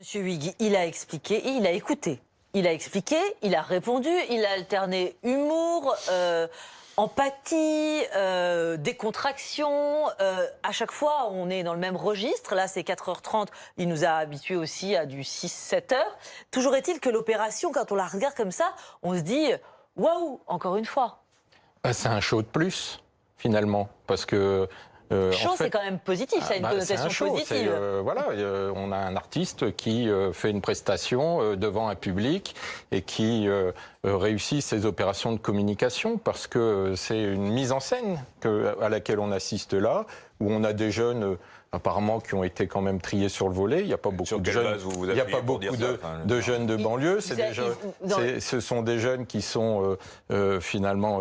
Monsieur Huyghe, il a expliqué, il a écouté. Il a expliqué, il a répondu, il a alterné humour, empathie, décontraction. À chaque fois, on est dans le même registre. Là, c'est 4h30. Il nous a habitués aussi à du 6-7h. Toujours est-il que l'opération, quand on la regarde comme ça, on se dit « Waouh, encore une fois ». C'est un show de plus, finalement, parce que... Show, c'est quand même positif, ça a une connotation positive. Voilà, on a un artiste qui fait une prestation devant un public et qui réussit ses opérations de communication parce que c'est une mise en scène à laquelle on assiste là, où on a des jeunes apparemment qui ont été quand même triés sur le volet. Il n'y a pas beaucoup de jeunes, il y a pas beaucoup de jeunes de banlieue. Ce sont des jeunes qui sont finalement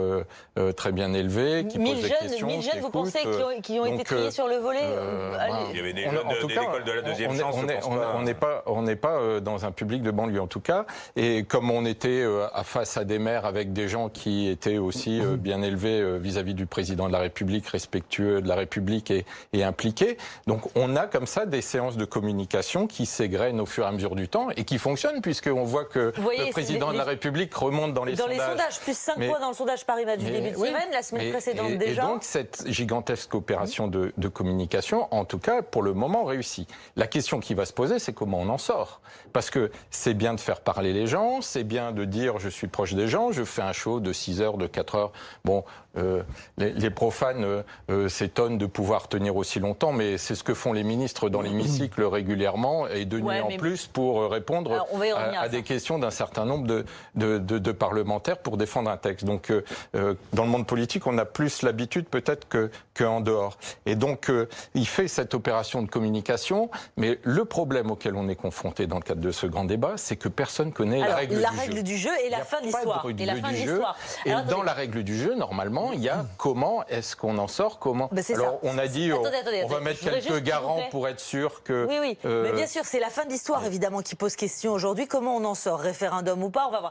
très bien élevés, qui posent des questions. 1000 jeunes, vous pensez, qui ont été triés sur le volet Il y avait des jeunes de l'école de la deuxième chance, on n'est pas dans un public de banlieue en tout cas. Et comme on était face à des maires avec des gens qui étaient aussi bien élevés vis-à-vis du président de la République, respectueux de la République et impliqués. Donc on a comme ça des séances de communication qui s'égrènent au fur et à mesure du temps et qui fonctionnent puisqu'on voit que le président de la République remonte dans les sondages. Dans les sondages, plus 5 points dans le sondage Paris Match du début de semaine, la semaine précédente déjà. Et donc cette gigantesque opération de communication, en tout cas pour le moment, réussit. La question qui va se poser, c'est comment on en sort. Parce que c'est bien de faire parler les gens, c'est bien de dire je suis proche des gens, je fais un show de 6 heures, de 4 heures. Bon, les profanes s'étonnent de pouvoir tenir aussi longtemps, mais c'est ce que font les ministres dans l'hémicycle régulièrement et de nuit en plus pour répondre à des questions d'un certain nombre de parlementaires pour défendre un texte. Donc dans le monde politique, on a plus l'habitude peut-être qu'en dehors. Et donc il fait cette opération de communication, mais le problème auquel on est confronté dans le cadre de ce grand débat, c'est que personne connaît la règle du jeu et la fin de l'histoire. Et dans la règle du jeu, normalement, il y a comment est-ce qu'on en sort, comment... Alors on a dit on va mettre quelques garants pour être sûr que... Oui, mais bien sûr, c'est la fin de l'histoire évidemment qui pose question aujourd'hui. Comment on en sort, référendum ou pas, on va voir.